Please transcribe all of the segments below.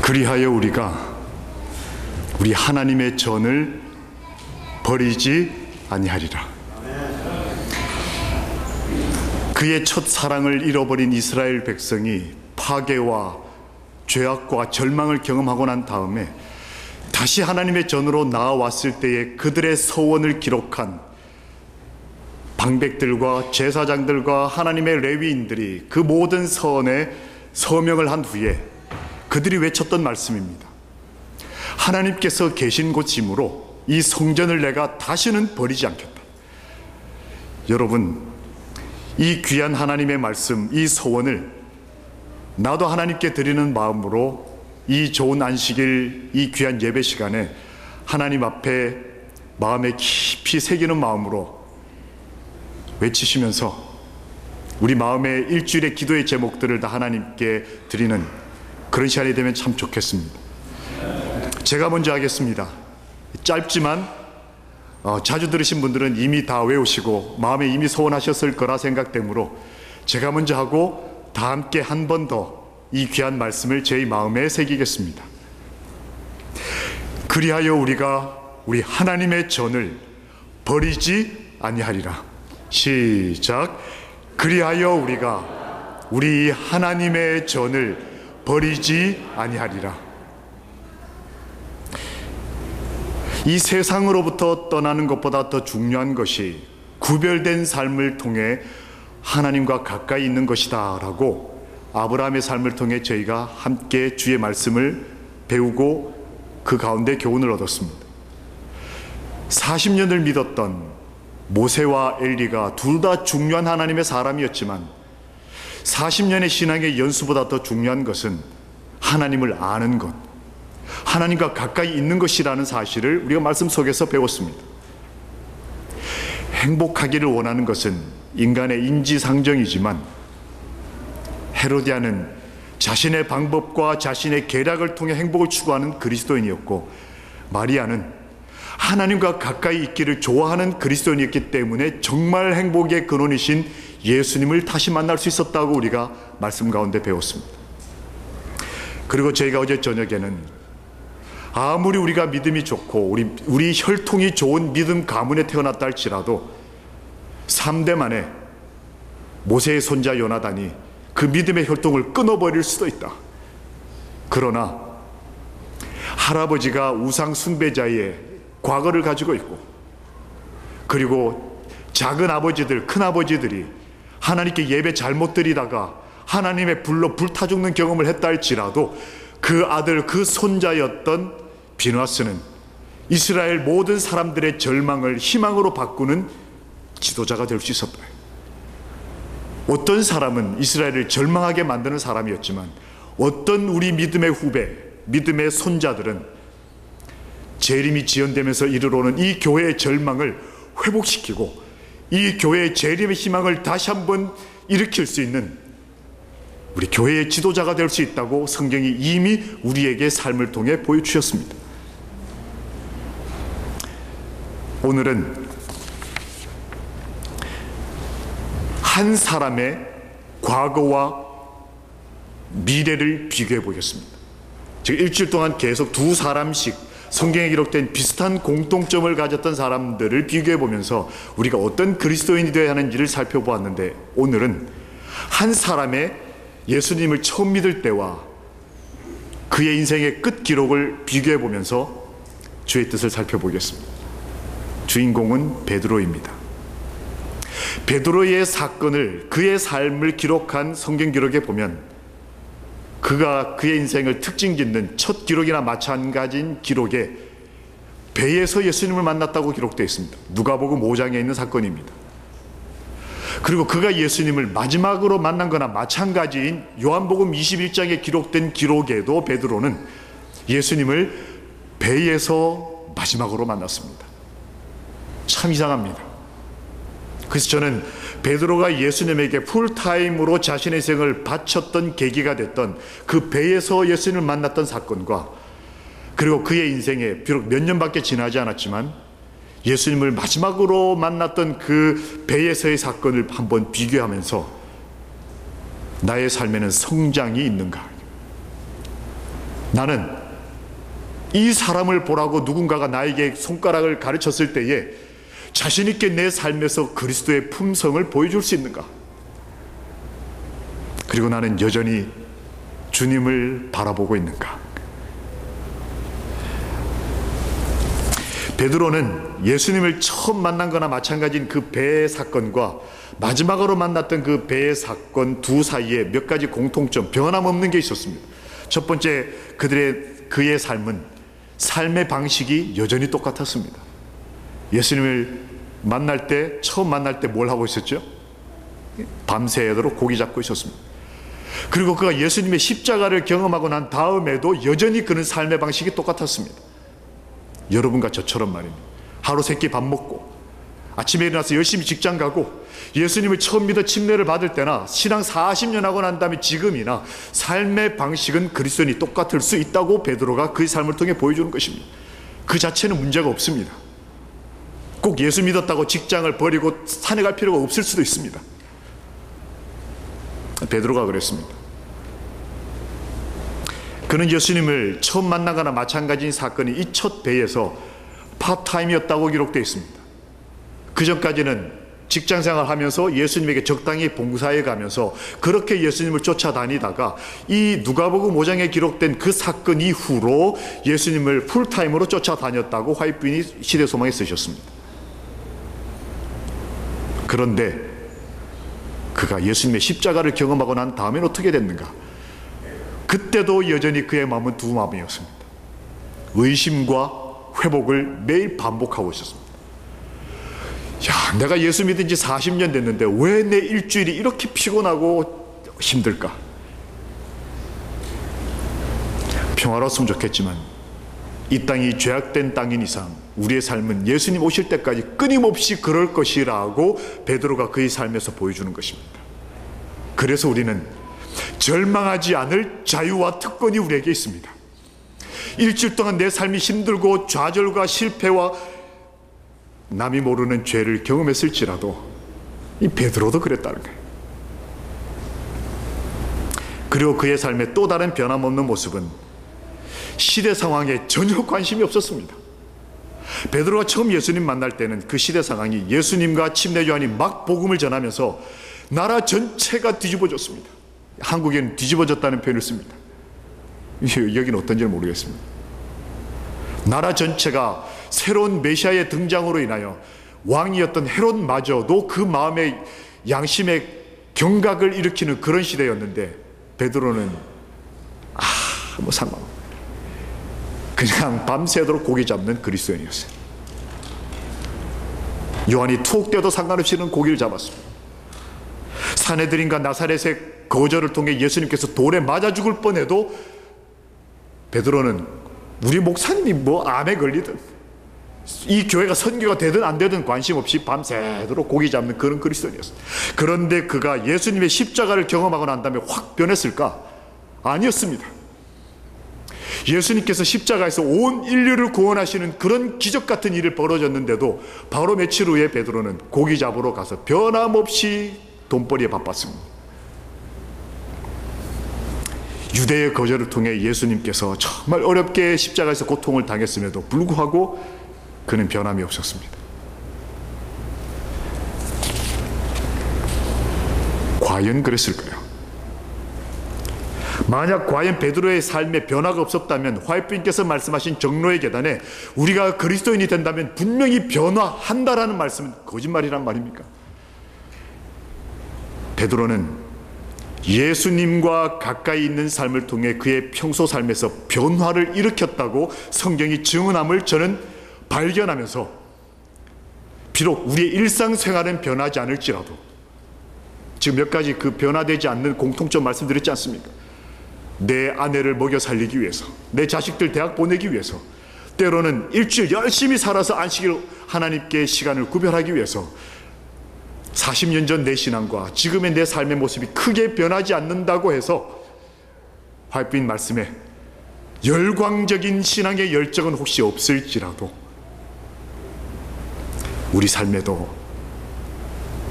그리하여 우리가 우리 하나님의 전을 버리지 아니하리라. 그의 첫 사랑을 잃어버린 이스라엘 백성이 파괴와 죄악과 절망을 경험하고 난 다음에 다시 하나님의 전으로 나아왔을 때에 그들의 서원을 기록한 방백들과 제사장들과 하나님의 레위인들이 그 모든 서원에 서명을 한 후에 그들이 외쳤던 말씀입니다. 하나님께서 계신 곳이므로 이 성전을 내가 다시는 버리지 않겠다. 여러분, 이 귀한 하나님의 말씀, 이 서원을 나도 하나님께 드리는 마음으로 이 좋은 안식일, 이 귀한 예배 시간에 하나님 앞에 마음에 깊이 새기는 마음으로 외치시면서 우리 마음의 일주일의 기도의 제목들을 다 하나님께 드리는 그런 시간이 되면 참 좋겠습니다. 제가 먼저 하겠습니다. 짧지만 자주 들으신 분들은 이미 다 외우시고 마음에 이미 소원하셨을 거라 생각되므로 제가 먼저 하고 다 함께 한 번 더 이 귀한 말씀을 제 마음에 새기겠습니다. 그리하여 우리가 우리 하나님의 전을 버리지 아니하리라. 시작. 그리하여 우리가 우리 하나님의 전을 버리지 아니하리라. 이 세상으로부터 떠나는 것보다 더 중요한 것이 구별된 삶을 통해 하나님과 가까이 있는 것이다 라고 아브라함의 삶을 통해 저희가 함께 주의 말씀을 배우고 그 가운데 교훈을 얻었습니다. 40년을 믿었던 모세와 엘리가 둘 다 중요한 하나님의 사람이었지만 40년의 신앙의 연수보다 더 중요한 것은 하나님을 아는 것, 하나님과 가까이 있는 것이라는 사실을 우리가 말씀 속에서 배웠습니다. 행복하기를 원하는 것은 인간의 인지상정이지만 헤로디아는 자신의 방법과 자신의 계략을 통해 행복을 추구하는 그리스도인이었고 마리아는 하나님과 가까이 있기를 좋아하는 그리스도인이었기 때문에 정말 행복의 근원이신 예수님을 다시 만날 수 있었다고 우리가 말씀 가운데 배웠습니다. 그리고 저희가 어제 저녁에는 아무리 우리가 믿음이 좋고 우리 혈통이 좋은 믿음 가문에 태어났다 할지라도 3대 만에 모세의 손자 요나단이 그 믿음의 혈통을 끊어버릴 수도 있다. 그러나 할아버지가 우상 숭배자의 과거를 가지고 있고 그리고 작은 아버지들, 큰 아버지들이 하나님께 예배 잘못 드리다가 하나님의 불로 불타 죽는 경험을 했다 할지라도 그 아들, 그 손자였던 비누아스는 이스라엘 모든 사람들의 절망을 희망으로 바꾸는 지도자가 될 수 있었다. 어떤 사람은 이스라엘을 절망하게 만드는 사람이었지만 어떤 우리 믿음의 후배, 믿음의 손자들은 재림이 지연되면서 이르러오는 이 교회의 절망을 회복시키고 이 교회의 재림의 희망을 다시 한번 일으킬 수 있는 우리 교회의 지도자가 될 수 있다고 성경이 이미 우리에게 삶을 통해 보여주셨습니다. 오늘은 한 사람의 과거와 미래를 비교해 보겠습니다. 제가 일주일 동안 계속 두 사람씩 성경에 기록된 비슷한 공통점을 가졌던 사람들을 비교해 보면서 우리가 어떤 그리스도인이 되어야 하는지를 살펴보았는데 오늘은 한 사람의 예수님을 처음 믿을 때와 그의 인생의 끝 기록을 비교해 보면서 주의 뜻을 살펴보겠습니다. 주인공은 베드로입니다. 베드로의 사건을, 그의 삶을 기록한 성경 기록에 보면 그가 그의 인생을 특징 짓는 첫 기록이나 마찬가지인 기록에 배에서 예수님을 만났다고 기록되어 있습니다. 누가복음 5장에 있는 사건입니다. 그리고 그가 예수님을 마지막으로 만난 거나 마찬가지인 요한복음 21장에 기록된 기록에도 베드로는 예수님을 배에서 마지막으로 만났습니다. 참 이상합니다. 그래서 저는 베드로가 예수님에게 풀타임으로 자신의 생을 바쳤던 계기가 됐던 그 배에서 예수님을 만났던 사건과 그리고 그의 인생에 비록 몇 년밖에 지나지 않았지만 예수님을 마지막으로 만났던 그 배에서의 사건을 한번 비교하면서 나의 삶에는 성장이 있는가, 나는 이 사람을 보라고 누군가가 나에게 손가락을 가르쳤을 때에 자신 있게 내 삶에서 그리스도의 품성을 보여줄 수 있는가? 그리고 나는 여전히 주님을 바라보고 있는가? 베드로는 예수님을 처음 만난 거나 마찬가지인 그 배 사건과 마지막으로 만났던 그 배 사건 두 사이에 몇 가지 공통점, 변함없는 게 있었습니다. 첫 번째, 그의 삶은, 삶의 방식이 여전히 똑같았습니다. 예수님을 처음 만날 때 뭘 하고 있었죠? 밤새도록 고기 잡고 있었습니다. 그리고 그가 예수님의 십자가를 경험하고 난 다음에도 여전히 그는 삶의 방식이 똑같았습니다. 여러분과 저처럼 말입니다. 하루 세끼 밥 먹고 아침에 일어나서 열심히 직장 가고 예수님을 처음 믿어 침례를 받을 때나 신앙 40년 하고 난 다음에 지금이나 삶의 방식은 그리스도인이 똑같을 수 있다고 베드로가 그의 삶을 통해 보여주는 것입니다. 그 자체는 문제가 없습니다. 꼭 예수 믿었다고 직장을 버리고 산에 갈 필요가 없을 수도 있습니다. 베드로가 그랬습니다. 그는 예수님을 처음 만나거나 마찬가지인 사건이 이 첫 배에서 파트타임이었다고 기록되어 있습니다. 그 전까지는 직장생활 하면서 예수님에게 적당히 봉사해 가면서 그렇게 예수님을 쫓아다니다가 이 누가복음 5장에 기록된 그 사건 이후로 예수님을 풀타임으로 쫓아다녔다고 화이트빈이 시대소망에 쓰셨습니다. 그런데 그가 예수님의 십자가를 경험하고 난 다음엔 어떻게 됐는가? 그때도 여전히 그의 마음은 두 마음이었습니다. 의심과 회복을 매일 반복하고 있었습니다. 야, 내가 예수 믿은 지 40년 됐는데 왜 내 일주일이 이렇게 피곤하고 힘들까? 평화로웠으면 좋겠지만 이 땅이 죄악된 땅인 이상 우리의 삶은 예수님 오실 때까지 끊임없이 그럴 것이라고 베드로가 그의 삶에서 보여주는 것입니다. 그래서 우리는 절망하지 않을 자유와 특권이 우리에게 있습니다. 일주일 동안 내 삶이 힘들고 좌절과 실패와 남이 모르는 죄를 경험했을지라도 이 베드로도 그랬다는 거예요. 그리고 그의 삶의 또 다른 변함없는 모습은 시대 상황에 전혀 관심이 없었습니다. 베드로가 처음 예수님 만날 때는 그 시대 상황이 예수님과 침례 요한이 막 복음을 전하면서 나라 전체가 뒤집어졌습니다. 한국에는 뒤집어졌다는 표현을 씁니다. 여기는 어떤지는 모르겠습니다. 나라 전체가 새로운 메시아의 등장으로 인하여 왕이었던 헤롯마저도 그 마음의 양심의 경각을 일으키는 그런 시대였는데 베드로는 뭐 상관없어요. 그냥 밤새도록 고기 잡는 그리스도인이었어요. 요한이 투옥되어도 상관없이는 고기를 잡았습니다. 사내들인과 나사렛의 거절을 통해 예수님께서 돌에 맞아 죽을 뻔해도 베드로는 우리 목사님이 뭐 암에 걸리든 이 교회가 선교가 되든 안 되든 관심 없이 밤새도록 고기 잡는 그런 그리스도인이었어요. 그런데 그가 예수님의 십자가를 경험하고 난 다음에 확 변했을까? 아니었습니다. 예수님께서 십자가에서 온 인류를 구원하시는 그런 기적 같은 일이 벌어졌는데도 바로 며칠 후에 베드로는 고기 잡으러 가서 변함없이 돈벌이에 바빴습니다. 유대의 거절을 통해 예수님께서 정말 어렵게 십자가에서 고통을 당했음에도 불구하고 그는 변함이 없었습니다. 과연 그랬을까요? 만약 과연 베드로의 삶에 변화가 없었다면 화이트빈께서 말씀하신 정로의 계단에 우리가 그리스도인이 된다면 분명히 변화한다라는 말씀은 거짓말이란 말입니까? 베드로는 예수님과 가까이 있는 삶을 통해 그의 평소 삶에서 변화를 일으켰다고 성경이 증언함을 저는 발견하면서 비록 우리의 일상생활은 변하지 않을지라도 지금 몇 가지 그 변화되지 않는 공통점 말씀드렸지 않습니까? 내 아내를 먹여 살리기 위해서, 내 자식들 대학 보내기 위해서, 때로는 일주일 열심히 살아서 안식일 하나님께 시간을 구별하기 위해서 40년 전 내 신앙과 지금의 내 삶의 모습이 크게 변하지 않는다고 해서 화이트빈 말씀에 열광적인 신앙의 열정은 혹시 없을지라도 우리 삶에도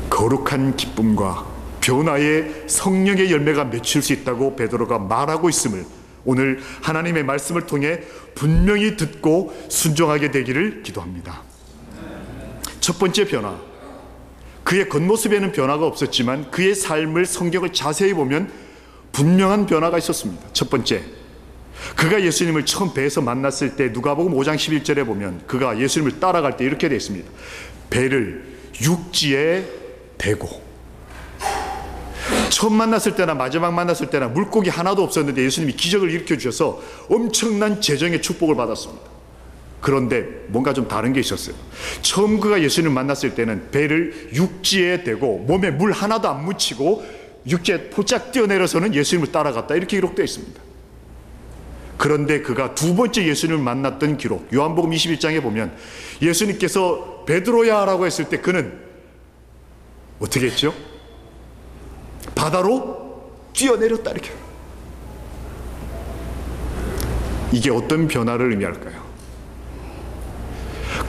거룩한 기쁨과 변화의 성령의 열매가 맺힐 수 있다고 베드로가 말하고 있음을 오늘 하나님의 말씀을 통해 분명히 듣고 순종하게 되기를 기도합니다. 첫 번째 변화, 그의 겉모습에는 변화가 없었지만 그의 삶을 성경을 자세히 보면 분명한 변화가 있었습니다. 첫 번째, 그가 예수님을 처음 배에서 만났을 때 누가복음 5장 11절에 보면 그가 예수님을 따라갈 때 이렇게 되어 있습니다. 배를 육지에 대고. 처음 만났을 때나 마지막 만났을 때나 물고기 하나도 없었는데 예수님이 기적을 일으켜 주셔서 엄청난 재정의 축복을 받았습니다. 그런데 뭔가 좀 다른 게 있었어요. 처음 그가 예수님을 만났을 때는 배를 육지에 대고 몸에 물 하나도 안 묻히고 육지에 포짝 뛰어내려서는 예수님을 따라갔다, 이렇게 기록되어 있습니다. 그런데 그가 두 번째 예수님을 만났던 기록, 요한복음 21장에 보면 예수님께서 베드로야 라고 했을 때 그는 어떻게 했죠? 바다로 뛰어내렸다, 이렇게. 이게 어떤 변화를 의미할까요?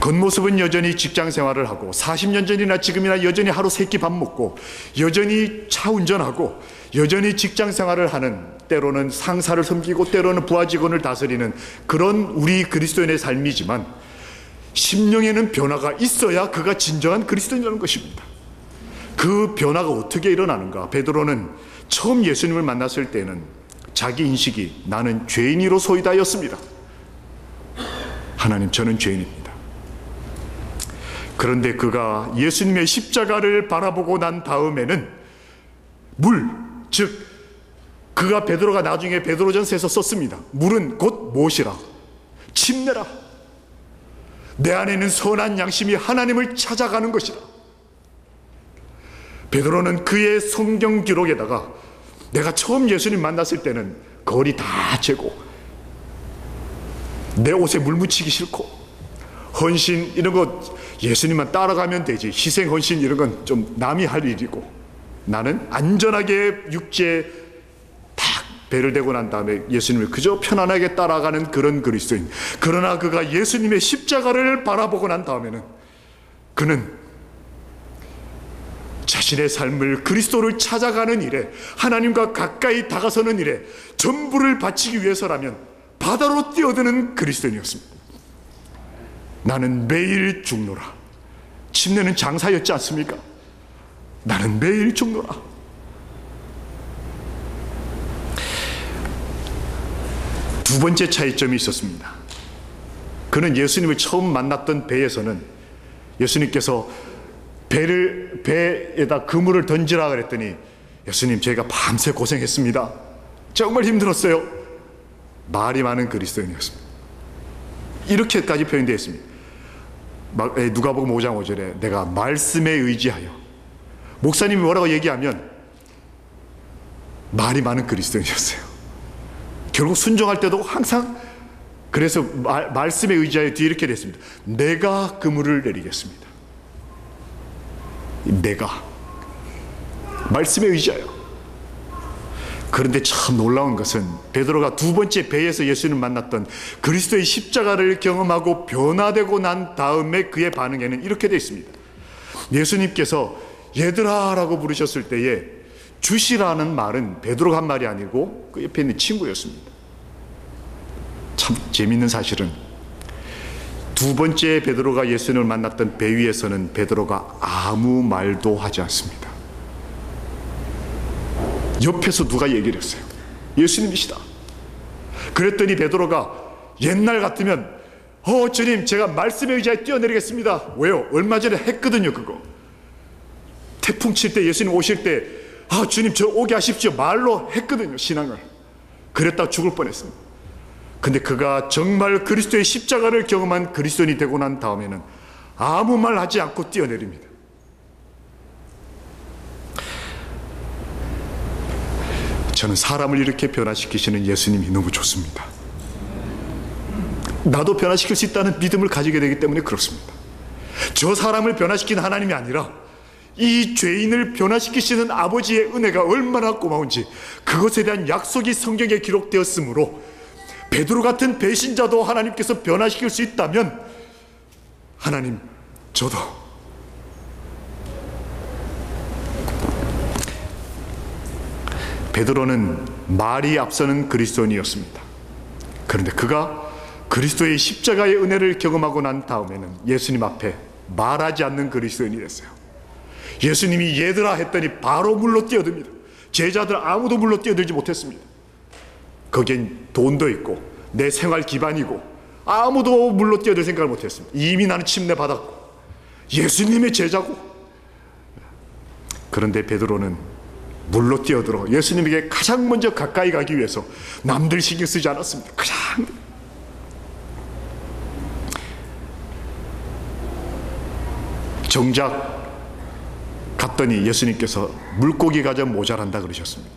겉모습은 여전히 직장 생활을 하고 40년 전이나 지금이나 여전히 하루 3끼 밥 먹고 여전히 차 운전하고 여전히 직장 생활을 하는, 때로는 상사를 섬기고 때로는 부하 직원을 다스리는 그런 우리 그리스도인의 삶이지만 심령에는 변화가 있어야 그가 진정한 그리스도인이라는 것입니다. 그 변화가 어떻게 일어나는가? 베드로는 처음 예수님을 만났을 때는 자기 인식이 나는 죄인이로소이다였습니다. 하나님, 저는 죄인입니다. 그런데 그가 예수님의 십자가를 바라보고 난 다음에는 물, 즉 그가 베드로가 나중에 베드로전서에서 썼습니다. 물은 곧 무엇이라? 침례라. 내 안에는 선한 양심이 하나님을 찾아가는 것이라. 베드로는 그의 성경 기록에다가 내가 처음 예수님 만났을 때는 거리 다 재고 내 옷에 물 묻히기 싫고 헌신 이런 거 예수님만 따라가면 되지, 희생 헌신 이런 건 좀 남이 할 일이고 나는 안전하게 육지에 탁 배를 대고 난 다음에 예수님을 그저 편안하게 따라가는 그런 그리스도인. 그러나 그가 예수님의 십자가를 바라보고 난 다음에는 그는 자신의 삶을 그리스도를 찾아가는 일에, 하나님과 가까이 다가서는 일에 전부를 바치기 위해서라면 바다로 뛰어드는 그리스도인이었습니다. 나는 매일 죽노라. 침례는 장사였지 않습니까? 나는 매일 죽노라. 두 번째 차이점이 있었습니다. 그는 예수님을 처음 만났던 배에서는 예수님께서 배에다 그물을 던지라 그랬더니 예수님, 제가 밤새 고생했습니다. 정말 힘들었어요. 말이 많은 그리스도인이었습니다. 이렇게까지 표현되어 있습니다. 누가복음 5장 5절에 내가 말씀에 의지하여. 목사님이 뭐라고 얘기하면 말이 많은 그리스도인이었어요. 결국 순종할 때도 항상 그래서 말씀에 의지하여 뒤에 이렇게 됐습니다. 내가 그물을 내리겠습니다. 내가 말씀에 의지하여. 그런데 참 놀라운 것은 베드로가 두 번째 배에서 예수님을 만났던 그리스도의 십자가를 경험하고 변화되고 난 다음에 그의 반응에는 이렇게 되어 있습니다. 예수님께서 얘들아 라고 부르셨을 때에 주시라는 말은 베드로가 한 말이 아니고 그 옆에 있는 친구였습니다. 참 재미있는 사실은 두 번째 베드로가 예수님을 만났던 배 위에서는 베드로가 아무 말도 하지 않습니다. 옆에서 누가 얘기를 했어요. 예수님이시다. 그랬더니 베드로가 옛날 같으면 주님, 제가 말씀의 의자에 뛰어내리겠습니다. 왜요? 얼마 전에 했거든요. 그거 태풍 칠 때 예수님 오실 때 주님 저 오게 하십시오 말로 했거든요. 신앙을. 그랬다 죽을 뻔했습니다. 근데 그가 정말 그리스도의 십자가를 경험한 그리스도인이 되고 난 다음에는 아무 말 하지 않고 뛰어내립니다. 저는 사람을 이렇게 변화시키시는 예수님이 너무 좋습니다. 나도 변화시킬 수 있다는 믿음을 가지게 되기 때문에 그렇습니다. 저 사람을 변화시키는 하나님이 아니라 이 죄인을 변화시키시는 아버지의 은혜가 얼마나 고마운지 그것에 대한 약속이 성경에 기록되었으므로 베드로 같은 배신자도 하나님께서 변화시킬 수 있다면 하나님, 저도 베드로는 말이 앞서는 그리스도인이었습니다. 그런데 그가 그리스도의 십자가의 은혜를 경험하고 난 다음에는 예수님 앞에 말하지 않는 그리스도인이 됐어요. 예수님이 얘들아 했더니 바로 물로 뛰어듭니다. 제자들 아무도 물로 뛰어들지 못했습니다. 거긴 돈도 있고 내 생활 기반이고 아무도 물로 뛰어들 생각을 못했습니다. 이미 나는 침례받았고 예수님의 제자고. 그런데 베드로는 물로 뛰어들어 예수님에게 가장 먼저 가까이 가기 위해서 남들 신경 쓰지 않았습니다. 그냥 정작 갔더니 예수님께서 물고기 가져 모자란다 그러셨습니다.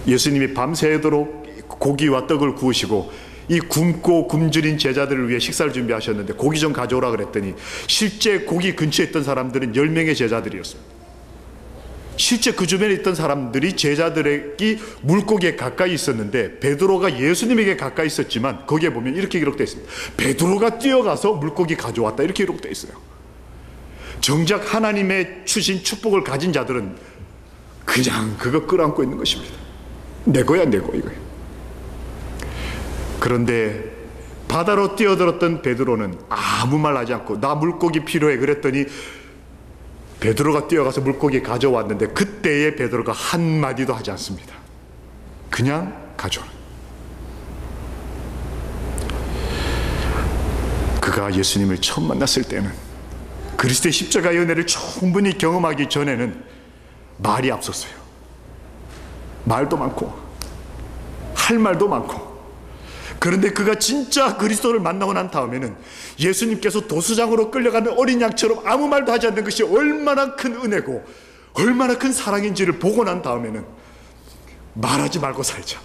예수님이 밤새도록 고기와 떡을 구우시고 이 굶고 굶주린 제자들을 위해 식사를 준비하셨는데 고기 좀 가져오라 그랬더니 실제 고기 근처에 있던 사람들은 10명의 제자들이었습니다. 실제 그 주변에 있던 사람들이 제자들에게 물고기에 가까이 있었는데 베드로가 예수님에게 가까이 있었지만 거기에 보면 이렇게 기록되어 있습니다. 베드로가 뛰어가서 물고기 가져왔다 이렇게 기록되어 있어요. 정작 하나님의 주신 축복을 가진 자들은 그냥 그거 끌어안고 있는 것입니다. 내 거야 내 거 이거야. 그런데 바다로 뛰어들었던 베드로는 아무 말 하지 않고 나 물고기 필요해 그랬더니 베드로가 뛰어가서 물고기 가져왔는데 그때의 베드로가 한마디도 하지 않습니다. 그냥 가져오라. 그가 예수님을 처음 만났을 때는 그리스도의 십자가의 은혜를 충분히 경험하기 전에는 말이 앞섰어요. 말도 많고 할 말도 많고. 그런데 그가 진짜 그리스도를 만나고 난 다음에는 예수님께서 도수장으로 끌려가는 어린 양처럼 아무 말도 하지 않는 것이 얼마나 큰 은혜고 얼마나 큰 사랑인지를 보고 난 다음에는 말하지 말고 살자.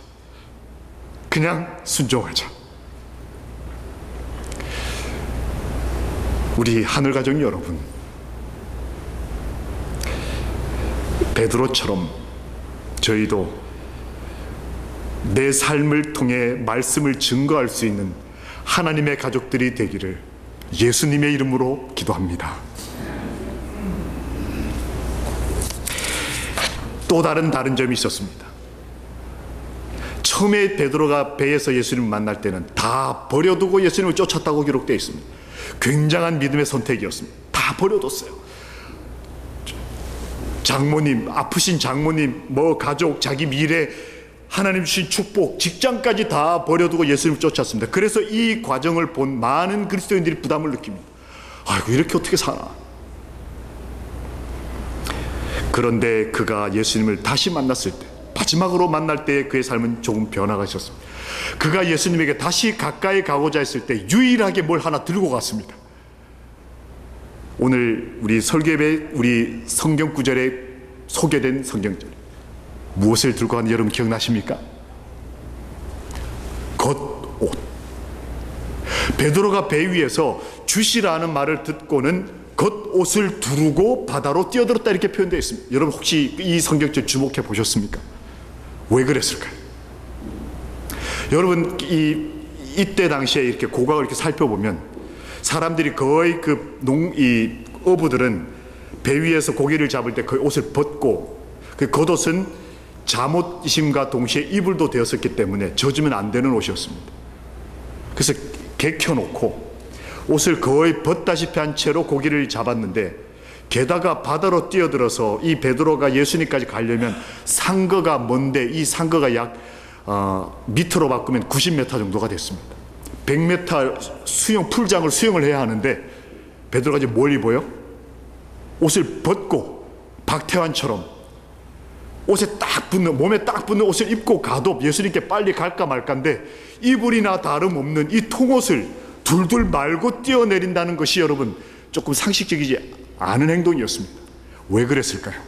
그냥 순종하자. 우리 하늘가족 여러분, 베드로처럼 저희도 내 삶을 통해 말씀을 증거할 수 있는 하나님의 가족들이 되기를 예수님의 이름으로 기도합니다. 또 다른 점이 있었습니다. 처음에 베드로가 배에서 예수님을 만날 때는 다 버려두고 예수님을 쫓았다고 기록되어 있습니다. 굉장한 믿음의 선택이었습니다. 다 버려뒀어요. 장모님, 아프신 장모님, 가족, 자기 미래, 하나님 주신 축복, 직장까지 다 버려두고 예수님을 쫓았습니다. 그래서 이 과정을 본 많은 그리스도인들이 부담을 느낍니다. 아이고 이렇게 어떻게 사나. 그런데 그가 예수님을 다시 만났을 때, 마지막으로 만날 때 그의 삶은 조금 변화가 있었습니다. 그가 예수님에게 다시 가까이 가고자 했을 때 유일하게 뭘 하나 들고 갔습니다. 오늘 우리 설교에 우리 성경 구절에 소개된 성경절, 무엇을 들고 가는지 여러분 기억나십니까? 겉옷. 베드로가 배 위에서 주시라는 말을 듣고는 겉옷을 두르고 바다로 뛰어들었다 이렇게 표현되어 있습니다. 여러분 혹시 이 성경절 주목해 보셨습니까? 왜 그랬을까요? 여러분 이때 당시에 이렇게 고각을 이렇게 살펴보면 사람들이 거의 이 어부들은 배 위에서 고기를 잡을 때 거의 옷을 벗고 그 겉옷은 잠옷이심과 동시에 이불도 되었었기 때문에 젖으면 안 되는 옷이었습니다. 그래서 개켜놓고 옷을 거의 벗다시피 한 채로 고기를 잡았는데, 게다가 바다로 뛰어들어서 이 베드로가 예수님까지 가려면 상거가 먼데 이 상거가 약 미터로 바꾸면 90m 정도가 됐습니다. 100m 풀장을 수영을 해야 하는데 베드로가 이제 뭘 입어요? 옷을 벗고 박태환처럼 옷에 딱 붙는, 몸에 딱 붙는 옷을 입고 가도 예수님께 빨리 갈까 말까인데 이불이나 다름없는 이 통옷을 둘둘 말고 뛰어내린다는 것이 여러분 조금 상식적이지 않은 행동이었습니다. 왜 그랬을까요?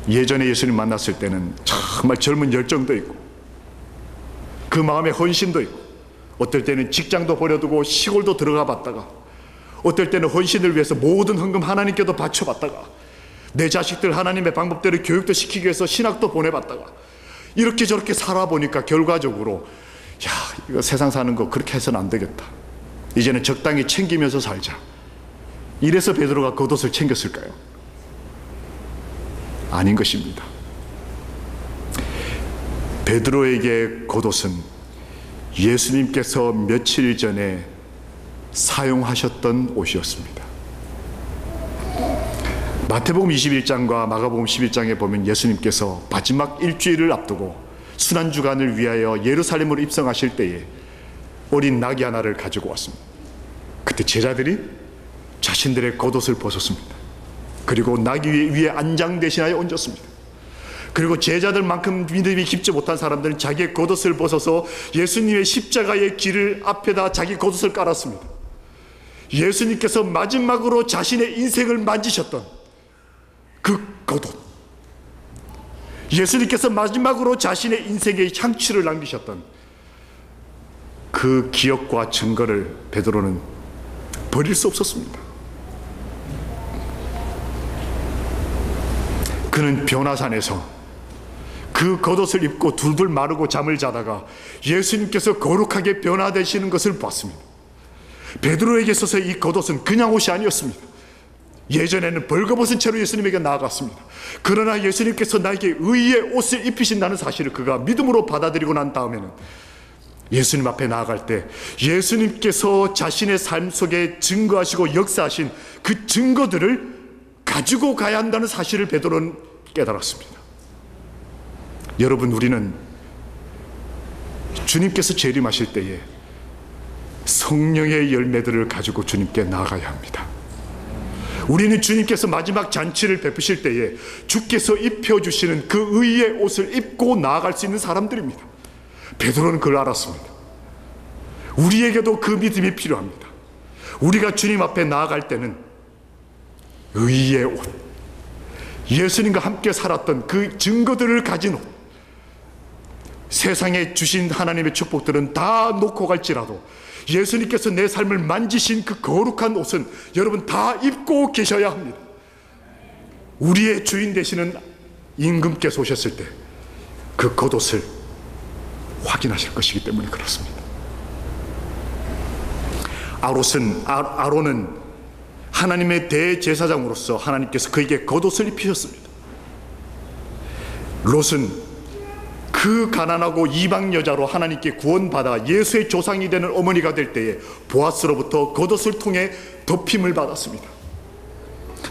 예전에 예수님 만났을 때는 정말 젊은 열정도 있고 그 마음에 헌신도 있고, 어떨 때는 직장도 버려두고 시골도 들어가 봤다가, 어떨 때는 헌신을 위해서 모든 헌금 하나님께도 바쳐봤다가, 내 자식들 하나님의 방법대로 교육도 시키기 위해서 신학도 보내봤다가, 이렇게 저렇게 살아보니까 결과적으로 이거 세상 사는 거 그렇게 해서는 안 되겠다, 이제는 적당히 챙기면서 살자, 이래서 베드로가 겉옷을 챙겼을까요? 아닌 것입니다. 베드로에게 겉옷은 예수님께서 며칠 전에 사용하셨던 옷이었습니다. 마태복음 21장과 마가복음 11장에 보면 예수님께서 마지막 일주일을 앞두고 순환주간을 위하여 예루살렘으로 입성하실 때에 어린 낙이 하나를 가지고 왔습니다. 그때 제자들이 자신들의 겉옷을 벗었습니다. 그리고 낙이 위에 안장 대신하여 얹었습니다. 그리고 제자들만큼 믿음이 깊지 못한 사람들은 자기의 겉옷을 벗어서 예수님의 십자가의 길을 앞에다 자기 겉옷을 깔았습니다. 예수님께서 마지막으로 자신의 인생을 만지셨던 그 겉옷, 예수님께서 마지막으로 자신의 인생의 향취를 남기셨던 그 기억과 증거를 베드로는 버릴 수 없었습니다. 그는 변화산에서 그 겉옷을 입고 둘둘 마르고 잠을 자다가 예수님께서 거룩하게 변화되시는 것을 봤습니다. 베드로에게 있어서 이 겉옷은 그냥 옷이 아니었습니다. 예전에는 벌거벗은 채로 예수님에게 나아갔습니다. 그러나 예수님께서 나에게 의의 옷을 입히신다는 사실을 그가 믿음으로 받아들이고 난 다음에는 예수님 앞에 나아갈 때 예수님께서 자신의 삶 속에 증거하시고 역사하신 그 증거들을 가지고 가야 한다는 사실을 베드로는 깨달았습니다. 여러분, 우리는 주님께서 재림하실 때에 성령의 열매들을 가지고 주님께 나아가야 합니다. 우리는 주님께서 마지막 잔치를 베푸실 때에 주께서 입혀주시는 그 의의 옷을 입고 나아갈 수 있는 사람들입니다. 베드로는 그걸 알았습니다. 우리에게도 그 믿음이 필요합니다. 우리가 주님 앞에 나아갈 때는 의의 옷, 예수님과 함께 살았던 그 증거들을 가진 옷, 세상에 주신 하나님의 축복들은 다 놓고 갈지라도 예수님께서 내 삶을 만지신 그 거룩한 옷은 여러분 다 입고 계셔야 합니다. 우리의 주인 되시는 임금께서 오셨을 때 그 겉옷을 확인하실 것이기 때문에 그렇습니다. 아론은 하나님의 대제사장으로서 하나님께서 그에게 겉옷을 입히셨습니다. 롯은 그 가난하고 이방 여자로 하나님께 구원받아 예수의 조상이 되는 어머니가 될 때에 보아스로부터 겉옷을 통해 덮임을 받았습니다.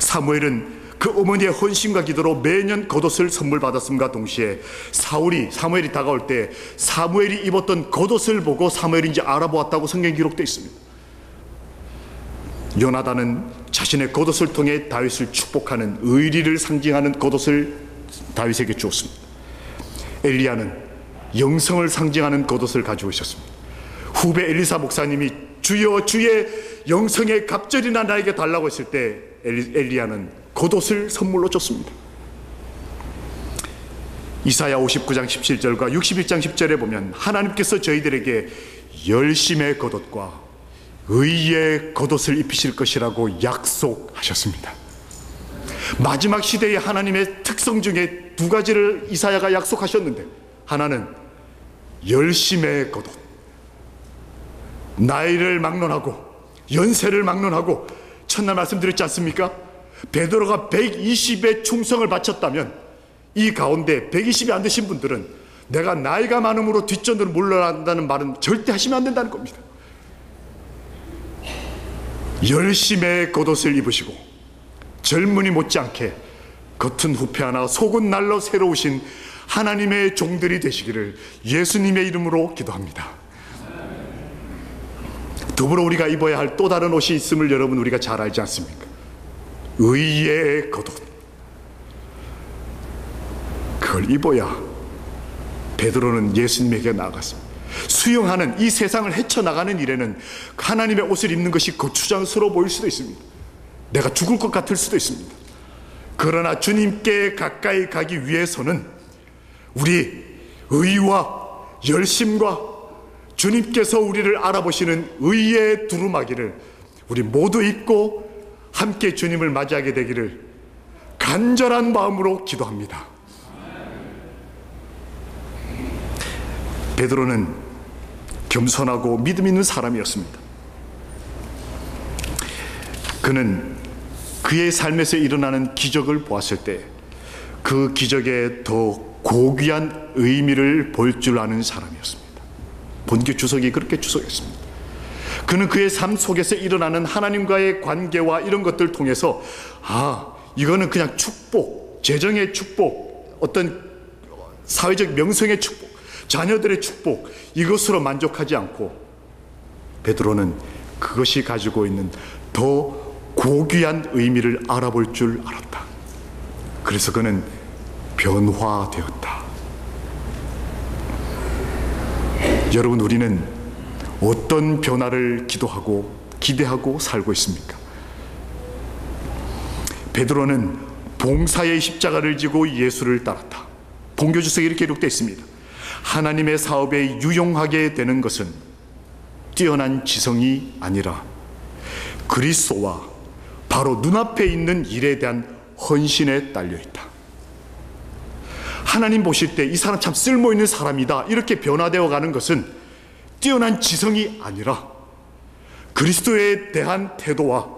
사무엘은 그 어머니의 헌신과 기도로 매년 겉옷을 선물 받았음과 동시에 사무엘이 다가올 때 사무엘이 입었던 겉옷을 보고 사무엘인지 알아보았다고 성경에 기록되어 있습니다. 요나단은 자신의 겉옷을 통해 다윗을 축복하는 의리를 상징하는 겉옷을 다윗에게 주었습니다. 엘리야는 영성을 상징하는 겉옷을 가지고 있었습니다. 후배 엘리사 목사님이 주여 주의 영성의 갑절이나 나에게 달라고 했을 때 엘리야는 겉옷을 선물로 줬습니다. 이사야 59장 17절과 61장 10절에 보면 하나님께서 저희들에게 열심의 겉옷과 의의 겉옷을 입히실 것이라고 약속하셨습니다. 마지막 시대의 하나님의 특성 중에 두 가지를 이사야가 약속하셨는데, 하나는 열심의 겉옷, 나이를 막론하고 연세를 막론하고, 첫날 말씀드렸지 않습니까? 베드로가 120의 충성을 바쳤다면 이 가운데 120이 안 되신 분들은 내가 나이가 많음으로 뒷전으로 물러난다는 말은 절대 하시면 안 된다는 겁니다. 열심의 겉옷을 입으시고 젊은이 못지않게 겉은 후패하나 속은 날로 새로우신 하나님의 종들이 되시기를 예수님의 이름으로 기도합니다. 더불어 우리가 입어야 할 또 다른 옷이 있음을 여러분 우리가 잘 알지 않습니까? 의의 겉옷. 그걸 입어야 베드로는 예수님에게 나아갔습니다. 수용하는 이 세상을 헤쳐나가는 일에는 하나님의 옷을 입는 것이 거추장스러워 보일 수도 있습니다. 내가 죽을 것 같을 수도 있습니다. 그러나 주님께 가까이 가기 위해서는 우리 의와 열심과 주님께서 우리를 알아보시는 의의 두루마기를 우리 모두 입고 함께 주님을 맞이하게 되기를 간절한 마음으로 기도합니다. 베드로는 겸손하고 믿음 있는 사람이었습니다. 그는 그의 삶에서 일어나는 기적을 보았을 때 그 기적에 더 고귀한 의미를 볼 줄 아는 사람이었습니다. 본교 주석이 그렇게 주석했습니다. 그는 그의 삶 속에서 일어나는 하나님과의 관계와 이런 것들을 통해서 이거는 그냥 축복, 재정의 축복, 어떤 사회적 명성의 축복, 자녀들의 축복, 이것으로 만족하지 않고 베드로는 그것이 가지고 있는 더 고귀한 의미를 알아볼 줄 알았다. 그래서 그는 변화되었다. 여러분, 우리는 어떤 변화를 기도하고 기대하고 살고 있습니까? 베드로는 봉사의 십자가를 지고 예수를 따랐다. 본교주석에 이렇게 기록되어 있습니다. 하나님의 사업에 유용하게 되는 것은 뛰어난 지성이 아니라 그리스도와 바로 눈앞에 있는 일에 대한 헌신에 딸려있다. 하나님 보실 때 이 사람 참 쓸모있는 사람이다 이렇게 변화되어 가는 것은 뛰어난 지성이 아니라 그리스도에 대한 태도와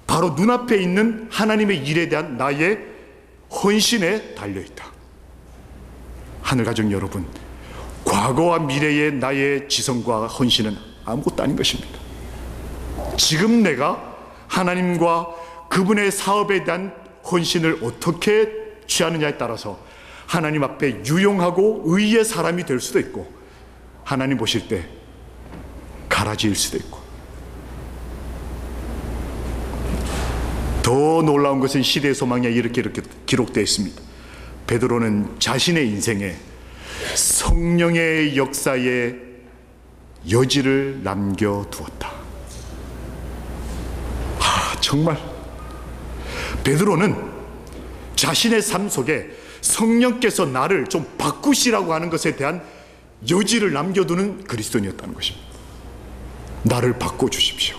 바로 눈앞에 있는 하나님의 일에 대한 나의 헌신에 달려있다. 하늘가족 여러분, 과거와 미래의 나의 지성과 헌신은 아무것도 아닌 것입니다. 지금 내가 하나님과 그분의 사업에 대한 헌신을 어떻게 취하느냐에 따라서 하나님 앞에 유용하고 의의 사람이 될 수도 있고, 하나님 보실 때 가라지일 수도 있고. 더 놀라운 것은 시대의 소망에 이렇게 기록되어 있습니다. 베드로는 자신의 인생에 성령의 역사에 여지를 남겨두었다. 정말 베드로는 자신의 삶 속에 성령께서 나를 좀 바꾸시라고 하는 것에 대한 여지를 남겨두는 그리스도인이었다는 것입니다. 나를 바꿔주십시오.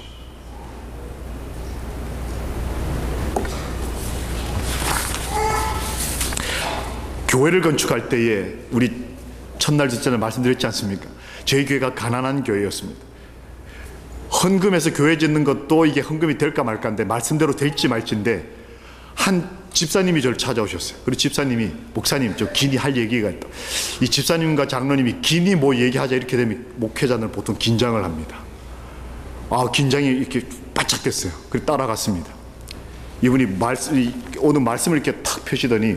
교회를 건축할 때에 우리 첫날 첫째날 말씀드렸지 않습니까? 저희 교회가 가난한 교회였습니다. 헌금해서 교회 짓는 것도 이게 헌금이 될까 말까인데 말씀대로 될지 말지인데, 한 집사님이 저를 찾아오셨어요. 그리고 집사님이, 목사님 저 긴히 할 얘기가 있다. 이 집사님과 장로님이 긴히 뭐 얘기하자 이렇게 되면 목회자는 보통 긴장을 합니다. 긴장이 이렇게 바짝 됐어요. 그래서 따라갔습니다. 이분이 오늘 말씀을 이렇게 탁 펴시더니,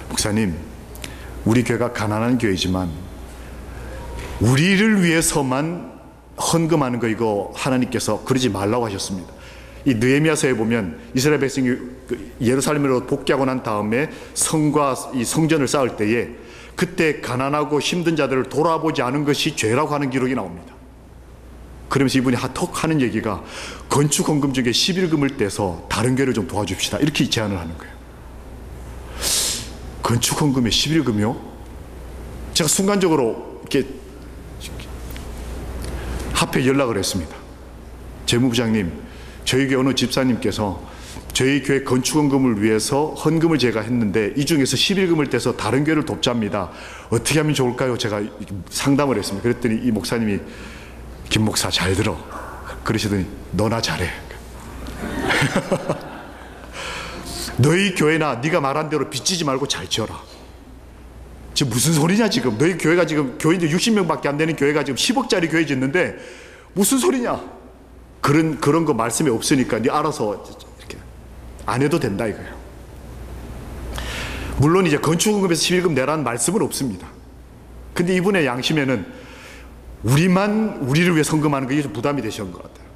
목사님, 우리 교회가 가난한 교회지만 우리를 위해서만 헌금하는 거 이거 하나님께서 그러지 말라고 하셨습니다. 이 느헤미야서에 보면 이스라엘 백성이 예루살렘으로 복귀하고 난 다음에 성과 이 성전을 쌓을 때에 그때 가난하고 힘든 자들을 돌아보지 않은 것이 죄라고 하는 기록이 나옵니다. 그러면서 이분이 톡 하는 얘기가, 건축 헌금 중에 11금을 떼서 다른 교회를 좀 도와줍시다 이렇게 제안을 하는 거예요. 건축 헌금에 11금이요? 제가 순간적으로 이렇게 합해 연락을 했습니다. 재무부장님, 저희 교회 어느 집사님께서 저희 교회 건축헌금을 위해서 헌금을 제가 했는데 이 중에서 11금을 떼서 다른 교회를 돕자입니다. 어떻게 하면 좋을까요? 제가 상담을 했습니다. 그랬더니 이 목사님이, 김 목사 잘 들어, 그러시더니 너나 잘해. 너희 교회나 네가 말한 대로 빚지지 말고 잘 지어라. 지금 무슨 소리냐 지금. 너희 교회가 지금 교인들 60명밖에 안 되는 교회가 지금 10억짜리 교회 짓는데 무슨 소리냐. 그런 거 말씀이 없으니까 네 알아서 이렇게 안 해도 된다 이거예요. 물론 이제 건축헌금에서 11금 내라는 말씀은 없습니다. 근데 이분의 양심에는 우리를 위해 헌금하는 게 좀 부담이 되시는 것 같아요.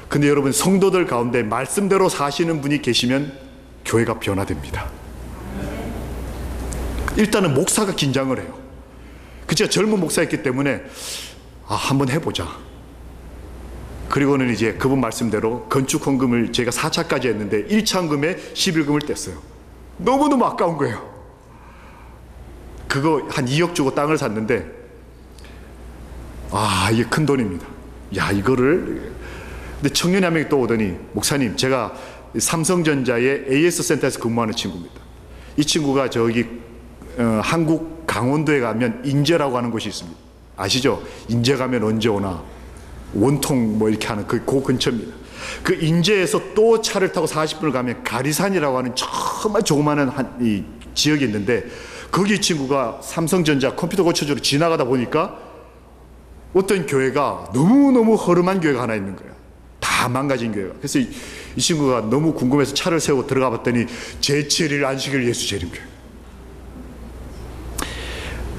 근데 여러분, 성도들 가운데 말씀대로 사시는 분이 계시면 교회가 변화됩니다. 일단은 목사가 긴장을 해요. 제가 젊은 목사였기 때문에 한번 해보자. 그리고는 이제 그분 말씀대로 건축 헌금을 제가 4차까지 했는데 1차 헌금에 11금을 뗐어요. 너무너무 아까운 거예요. 그거 한 2억 주고 땅을 샀는데 이게 큰 돈입니다. 근데 청년이 한 명이 또 오더니, 목사님, 제가 삼성전자의 AS 센터에서 근무하는 친구입니다. 이 친구가 저기 한국 강원도에 가면 인제라고 하는 곳이 있습니다. 아시죠? 인제 가면 언제 오나 원통 뭐 이렇게 하는 그 근처입니다. 그 인제에서 또 차를 타고 40분을 가면 가리산이라고 하는 정말 조그마한 이 지역이 있는데, 거기 친구가 삼성전자 컴퓨터 고쳐주러 지나가다 보니까 어떤 교회가 너무너무 허름한 교회가 하나 있는 거야. 다 망가진 교회가. 그래서 이 친구가 너무 궁금해서 차를 세우고 들어가 봤더니 제7일 안식일 예수 재림교회.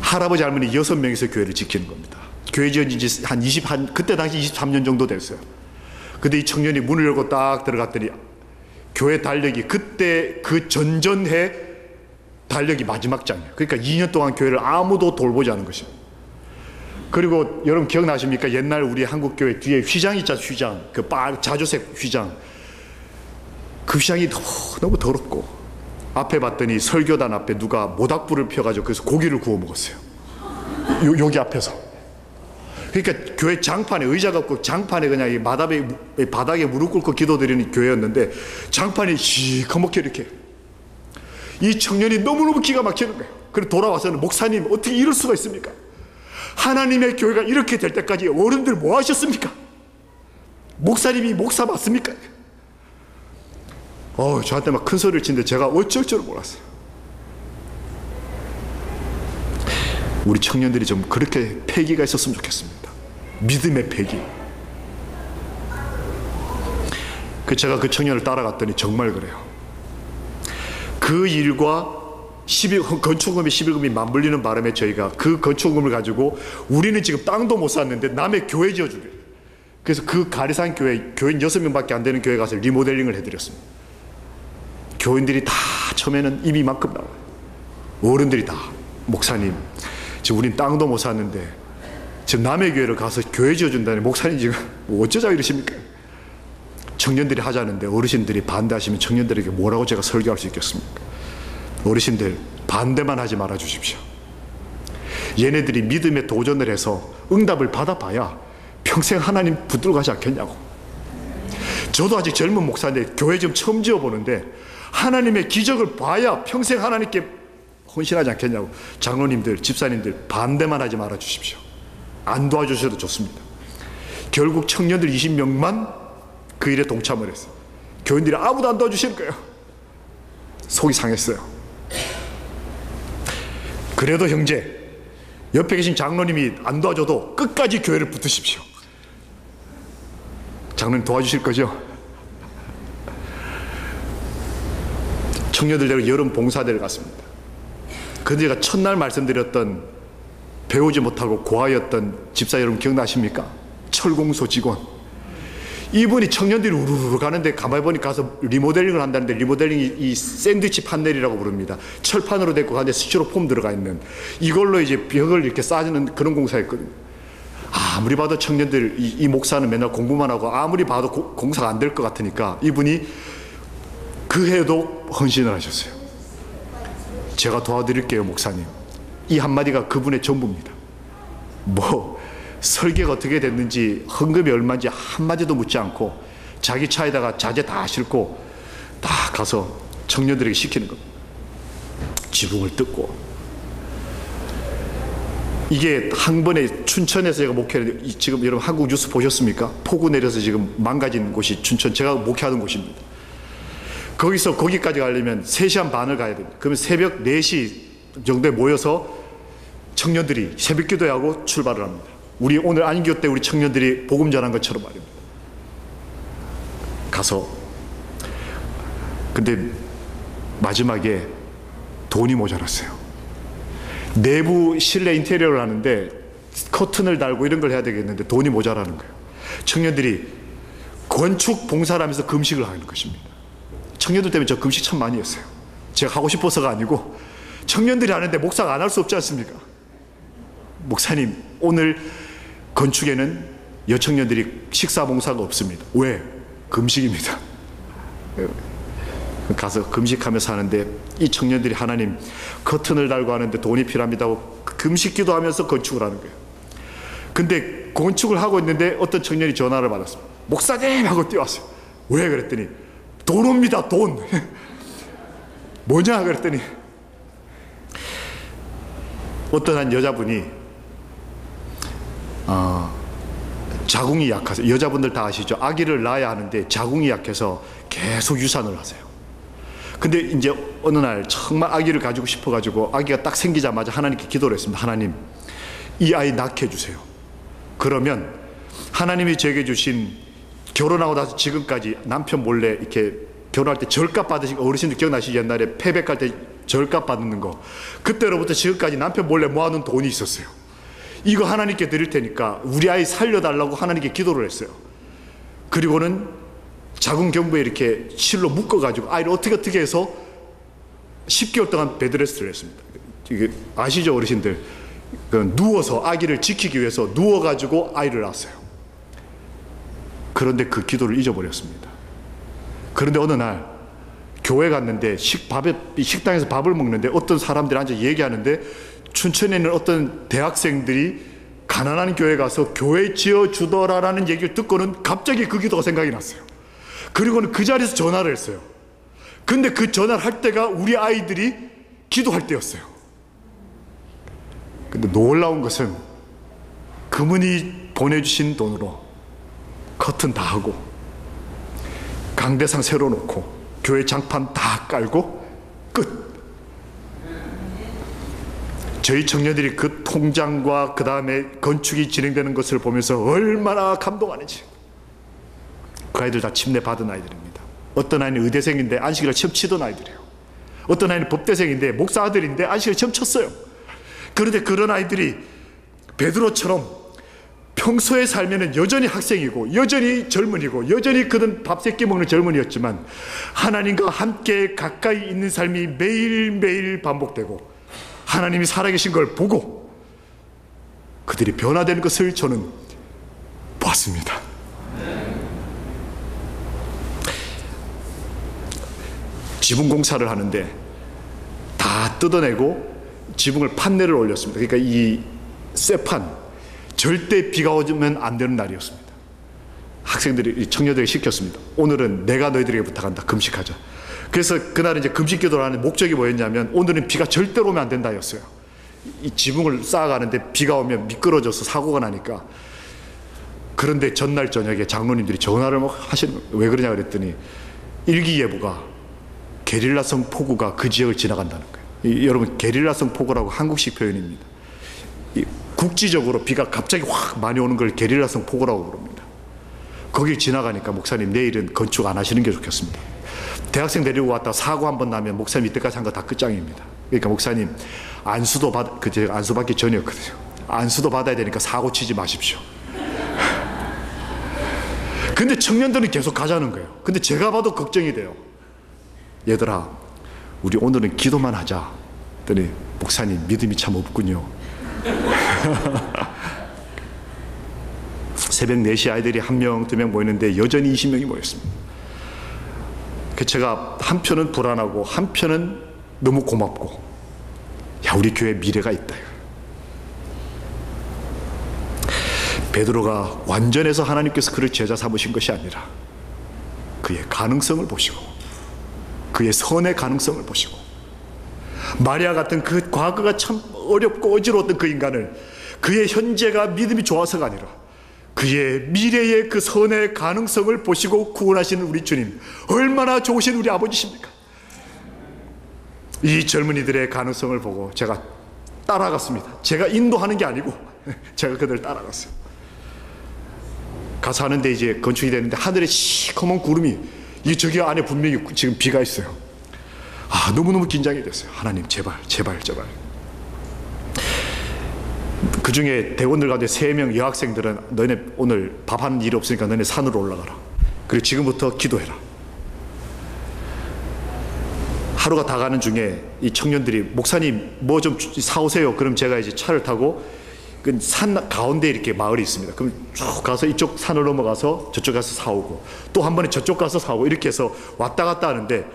할아버지 할머니 6명이서 교회를 지키는 겁니다. 교회 지은 지 그때 당시 23년 정도 됐어요. 근데 이 청년이 문을 열고 딱 들어갔더니 교회 달력이 그때 그 전전해 달력이 마지막 장이에요. 그러니까 2년 동안 교회를 아무도 돌보지 않은 것이에요. 그리고 여러분 기억나십니까? 옛날 우리 한국교회 뒤에 휘장 있잖아요. 휘장. 그 자주색 휘장. 그 휘장이 너무 더럽고 앞에 봤더니 설교단 앞에 누가 모닥불을 펴가지고 그래서 고기를 구워 먹었어요. 여기 앞에서. 그러니까 교회 장판에 의자가 없고 장판에 그냥 이 바닥에 무릎 꿇고 기도드리는 교회였는데 장판이 시커멓게 이렇게. 이 청년이 너무너무 기가 막히는 거예요. 그래서 돌아와서는 목사님 어떻게 이럴 수가 있습니까? 하나님의 교회가 이렇게 될 때까지 어른들 뭐 하셨습니까? 목사님이 목사 맞습니까? 저한테 막 큰 소리를 치는데 제가 어쩔 줄 몰랐어요. 우리 청년들이 좀 그렇게 패기가 있었으면 좋겠습니다. 믿음의 패기. 제가 그 청년을 따라갔더니 정말 그래요. 그 일과 건축금이 11금이 맞물리는 바람에 저희가 그 건축금을 가지고 우리는 지금 땅도 못 샀는데 남의 교회 지어주래요. 그래서 그 가리산 교회, 교인 6명밖에 안 되는 교회 가서 리모델링을 해드렸습니다. 교인들이 다 처음에는 입이 만큼 나와요. 어른들이 다 목사님 지금 우린 땅도 못 샀는데 지금 남의 교회를 가서 교회 지어준다니 목사님 지금 뭐 어쩌자고 이러십니까? 청년들이 하자는데 어르신들이 반대하시면 청년들에게 뭐라고 제가 설교할 수 있겠습니까? 어르신들 반대만 하지 말아 주십시오. 얘네들이 믿음에 도전을 해서 응답을 받아봐야 평생 하나님 붙들고 가지 않겠냐고. 저도 아직 젊은 목사인데 교회 좀 처음 지어보는데 하나님의 기적을 봐야 평생 하나님께 헌신하지 않겠냐고. 장로님들 집사님들 반대만 하지 말아 주십시오. 안 도와주셔도 좋습니다. 결국 청년들 20명만 그 일에 동참을 했어요. 교인들이 아무도 안 도와주시는 거예요. 속이 상했어요. 그래도 형제, 옆에 계신 장로님이 안 도와줘도 끝까지 교회를 붙으십시오. 장로님 도와주실 거죠? 청년들 데리고 여름 봉사대를 갔습니다. 근데 제가 첫날 말씀드렸던 배우지 못하고 고아였던 집사 여러분 기억나십니까? 철공소 직원. 이분이 청년들이 우르르 가는데 가만히 보니까 가서 리모델링을 한다는데 리모델링이 이 샌드위치 판넬이라고 부릅니다. 철판으로 됐고 가운데 스티로폼 들어가 있는 이걸로 이제 벽을 이렇게 쌓는 그런 공사였거든요. 아무리 봐도 청년들 이 목사는 맨날 공부만 하고 아무리 봐도 공사가 안 될 것 같으니까 이분이 그 해도 헌신을 하셨어요. 제가 도와드릴게요 목사님. 이 한마디가 그분의 전부입니다. 뭐 설계가 어떻게 됐는지 헌금이 얼마인지 한마디도 묻지 않고 자기 차에다가 자재 다 싣고 다 가서 청년들에게 시키는 겁니다. 지붕을 뜯고. 이게 한 번에 춘천에서 제가 목회를 지금 여러분 한국 뉴스 보셨습니까? 폭우 내려서 지금 망가진 곳이 춘천 제가 목회하던 곳입니다. 거기서 거기까지 가려면 3시간 반을 가야 됩니다. 그러면 새벽 4시 정도에 모여서 청년들이 새벽 기도하고 출발을 합니다. 우리 오늘 안기호 때 우리 청년들이 복음 전한 것처럼 말입니다. 가서 근데 마지막에 돈이 모자랐어요. 내부 실내 인테리어를 하는데 커튼을 달고 이런 걸 해야 되겠는데 돈이 모자라는 거예요. 청년들이 건축 봉사를 하면서 금식을 하는 것입니다. 청년들 때문에 저 금식 참 많이 했어요. 제가 하고 싶어서가 아니고 청년들이 하는데 목사가 안 할 수 없지 않습니까? 목사님 오늘 건축에는 여청년들이 식사 봉사가 없습니다. 왜? 금식입니다. 가서 금식하면서 하는데 이 청년들이 하나님 커튼을 달고 하는데 돈이 필요합니다 하고 금식 기도하면서 건축을 하는 거예요. 근데 건축을 하고 있는데 어떤 청년이 전화를 받았습니다. 목사님 하고 뛰어왔어요. 왜? 그랬더니 돈 옵니다 돈. 뭐냐 그랬더니 어떤 한 여자분이 자궁이 약하세요. 여자분들 다 아시죠? 아기를 낳아야 하는데 자궁이 약해서 계속 유산을 하세요. 근데 이제 어느 날 정말 아기를 가지고 싶어가지고 아기가 딱 생기자마자 하나님께 기도를 했습니다. 하나님, 이 아이 낳게 해주세요. 그러면 하나님이 제게 주신, 결혼하고 나서 지금까지 남편 몰래 이렇게 결혼할 때 절값 받으신 거 어르신들 기억나시죠? 옛날에 패백할 때 절값 받는 거, 그때로부터 지금까지 남편 몰래 모아놓은 돈이 있었어요. 이거 하나님께 드릴 테니까 우리 아이 살려달라고 하나님께 기도를 했어요. 그리고는 작은 경부에 이렇게 실로 묶어가지고 아이를 어떻게 해서 10개월 동안 베드레스트를 했습니다. 이게 아시죠, 어르신들? 누워서 아기를 지키기 위해서 누워가지고 아이를 낳았어요. 그런데 그 기도를 잊어버렸습니다. 그런데 어느 날 교회 갔는데 식당에서 밥을 먹는데 어떤 사람들이 앉아 얘기하는데, 춘천에 있는 어떤 대학생들이 가난한 교회 가서 교회 지어주더라라는 얘기를 듣고는 갑자기 그 기도가 생각이 났어요. 그리고는 그 자리에서 전화를 했어요. 근데 그 전화를 할 때가 우리 아이들이 기도할 때였어요. 근데 놀라운 것은 그분이 보내주신 돈으로 커튼 다 하고 강대상 새로 놓고 교회 장판 다 깔고 끝. 저희 청년들이 그 통장과 그 다음에 건축이 진행되는 것을 보면서 얼마나 감동하는지. 그 아이들 다 침례 받은 아이들입니다. 어떤 아이는 의대생인데 안식일을 처음 치던 아이들이에요. 어떤 아이는 법대생인데 목사 아들인데 안식일을 처음 쳤어요. 그런데 그런 아이들이 베드로처럼 평소에 살면은 여전히 학생이고 여전히 젊은이고 여전히 그는 밥 세 끼 먹는 젊은이였지만 하나님과 함께 가까이 있는 삶이 매일매일 반복되고 하나님이 살아계신 걸 보고 그들이 변화되는 것을 저는 보았습니다. 지붕 공사를 하는데 다 뜯어내고 지붕을 판넬을 올렸습니다. 그러니까 이 쇠판, 절대 비가 오면 안 되는 날이었습니다. 학생들이, 청년들이 시켰습니다. 오늘은 내가 너희들에게 부탁한다. 금식하자. 그래서 그날 이제 금식 기도를 하는 목적이 뭐였냐면, 오늘은 비가 절대로 오면 안 된다였어요. 이 지붕을 쌓아가는데 비가 오면 미끄러져서 사고가 나니까. 그런데 전날 저녁에 장로님들이 전화를 막 하시는 거예요. 왜 그러냐 그랬더니 일기예보가 게릴라성 폭우가 그 지역을 지나간다는 거예요. 여러분, 게릴라성 폭우라고 한국식 표현입니다. 국지적으로 비가 갑자기 확 많이 오는 걸 게릴라성 폭우라고 부릅니다. 거길 지나가니까 목사님, 내일은 건축 안 하시는 게 좋겠습니다. 대학생 데리고 왔다 사고 한번 나면 목사님 이때까지 한 거 다 끝장입니다. 그러니까 목사님, 안수도 제가 안수 받기 전이었거든요. 안수도 받아야 되니까 사고 치지 마십시오. 근데 청년들은 계속 가자는 거예요. 근데 제가 봐도 걱정이 돼요. 얘들아, 우리 오늘은 기도만 하자. 그랬더니 목사님, 믿음이 참 없군요. 새벽 4시 아이들이 1명, 2명 모이는데 여전히 20명이 모였습니다. 제가 한편은 불안하고 한편은 너무 고맙고, 야, 우리 교회에 미래가 있다. 베드로가 완전해서 하나님께서 그를 제자 삼으신 것이 아니라 그의 가능성을 보시고 그의 선의 가능성을 보시고, 마리아 같은 그 과거가 참 어렵고 어지러웠던 그 인간을 그의 현재가 믿음이 좋아서가 아니라 그의 미래의 그 선의 가능성을 보시고 구원하시는 우리 주님, 얼마나 좋으신 우리 아버지십니까? 이 젊은이들의 가능성을 보고 제가 따라갔습니다. 제가 인도하는 게 아니고 제가 그들 따라갔어요. 가서 하는데 이제 건축이 되는데 하늘에 시커먼 구름이, 이 저기 안에 분명히 지금 비가 있어요. 아, 너무너무 긴장이 됐어요. 하나님, 제발 제발 제발. 그 중에 대원들 가운데 3명 여학생들은 너네 오늘 밥하는 일이 없으니까 너네 산으로 올라가라. 그리고 지금부터 기도해라. 하루가 다 가는 중에 이 청년들이, 목사님 뭐 좀 사오세요. 그럼 제가 이제 차를 타고 그 산 가운데 이렇게 마을이 있습니다. 그럼 쭉 가서 이쪽 산을 넘어가서 저쪽 가서 사오고, 또 한 번에 저쪽 가서 사오고, 이렇게 해서 왔다 갔다 하는데,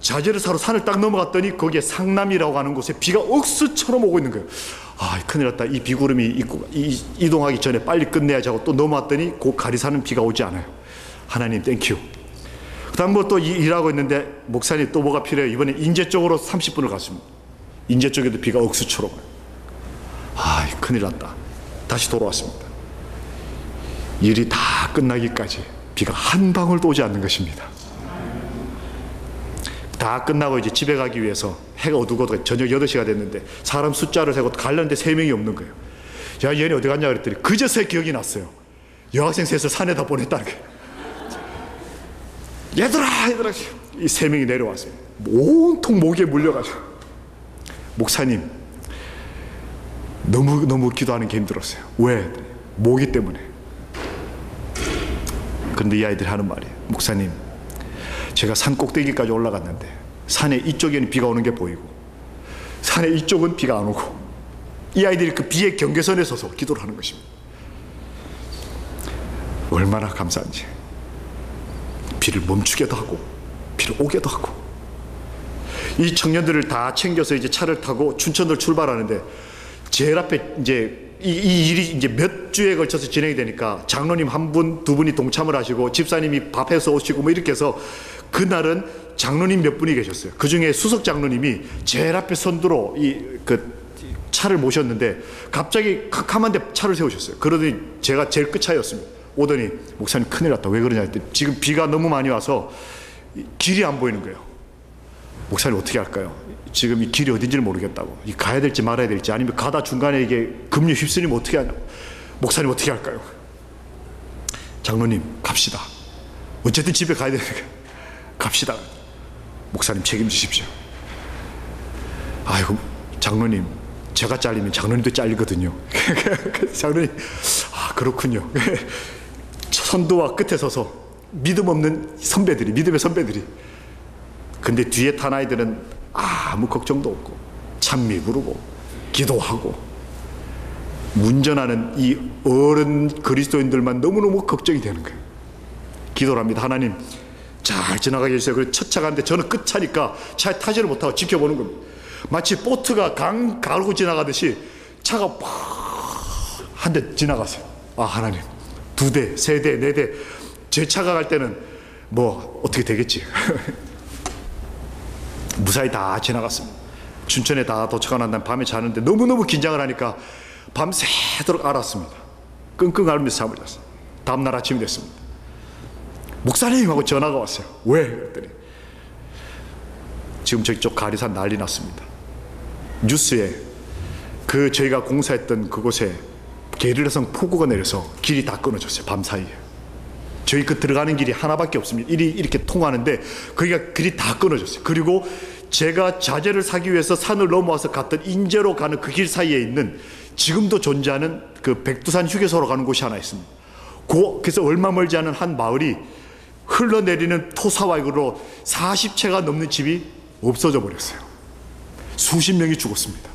자재를 사러 산을 딱 넘어갔더니 거기에 상남이라고 하는 곳에 비가 억수처럼 오고 있는 거예요. 아, 큰일 났다. 이 비구름이 이동하기 전에 빨리 끝내야지 하고 또 넘어왔더니 그 가리사는 비가 오지 않아요. 하나님 땡큐. 그 다음 또 일하고 있는데, 목사님 또 뭐가 필요해요? 이번에 인제 쪽으로 30분을 갔습니다. 인제 쪽에도 비가 억수처럼 와요. 아, 큰일 났다. 다시 돌아왔습니다. 일이 다 끝나기까지 비가 한 방울도 오지 않는 것입니다. 다 끝나고 이제 집에 가기 위해서 해가 어두고 저녁 8시가 됐는데 사람 숫자를 세고 가려는데 3명이 없는 거예요. 야, 얘네 어디 갔냐 그랬더니 그제서야 기억이 났어요. 여학생 셋을 산에다 보냈다는 거예요. 얘들아 이 3명이 내려왔어요. 온통 목에 물려가지고, 목사님 너무 기도하는 게 힘들었어요. 왜? 모기 때문에. 그런데 이 아이들이 하는 말이에요. 목사님, 제가 산 꼭대기까지 올라갔는데 산의 이쪽에는 비가 오는 게 보이고 산의 이쪽은 비가 안 오고, 이 아이들이 그 비의 경계선에 서서 기도를 하는 것입니다. 얼마나 감사한지. 비를 멈추게도 하고 비를 오게도 하고. 이 청년들을 다 챙겨서 이제 차를 타고 춘천으로 출발하는데, 제일 앞에 이제 이 일이 이제 몇 주에 걸쳐서 진행이 되니까 장로님 한 분, 두 분이 동참을 하시고 집사님이 밥해서 오시고 뭐 이렇게 해서 그날은 장로님 몇 분이 계셨어요. 그 중에 수석 장로님이 제일 앞에 선두로 그 차를 모셨는데 갑자기 캄캄한데 차를 세우셨어요. 그러더니 제가 제일 끝차였습니다. 오더니 목사님 큰일 났다. 왜 그러냐 했더니 지금 비가 너무 많이 와서 길이 안 보이는 거예요. 목사님 어떻게 할까요? 지금 이 길이 어딘지를 모르겠다고. 가야 될지 말아야 될지, 아니면 가다 중간에 이게 급류 휩쓸리면 어떻게 하냐고. 목사님 어떻게 할까요? 장로님 갑시다. 어쨌든 집에 가야 되니까 갑시다. 목사님 책임지십시오. 아이고 장로님, 제가 잘리면 장로님도 잘리거든요. 장로님, 아 그렇군요. 선두와 끝에 서서 믿음 없는 선배들이, 믿음의 선배들이. 근데 뒤에 탄 아이들은 아무 걱정도 없고 찬미 부르고 기도하고, 운전하는 이 어른 그리스도인들만 너무너무 걱정이 되는 거예요. 기도를 합니다. 하나님 잘 지나가게 해주세요. 그래서 첫 차가 가는데 저는 끝차니까 차에 타지를 못하고 지켜보는 겁니다. 마치 보트가 강 가르고 지나가듯이 차가 한 대 지나갔어요. 아 하나님, 2대, 3대, 4대. 제 차가 갈 때는 뭐 어떻게 되겠지. 무사히 다 지나갔습니다. 춘천에 다 도착한 난 밤에 자는데 너무너무 긴장을 하니까 밤새도록 앓았습니다. 끙끙 앓으면서 잠을 잤어요. 다음날 아침이 됐습니다. 목사님 하고 전화가 왔어요. 왜? 그랬더니 지금 저쪽 가리산 난리 났습니다. 뉴스에 그 저희가 공사했던 그곳에 게릴라성 폭우가 내려서 길이 다 끊어졌어요. 밤사이에. 저희 그 들어가는 길이 하나밖에 없습니다. 이렇게 통하는데 거기가 길이 다 끊어졌어요. 그리고 제가 자재를 사기 위해서 산을 넘어와서 갔던 인제로 가는 그 길 사이에 있는 지금도 존재하는 그 백두산 휴게소로 가는 곳이 하나 있습니다. 그래서 얼마 멀지 않은 한 마을이 흘러내리는 토사와이로 40채가 넘는 집이 없어져 버렸어요. 수십 명이 죽었습니다.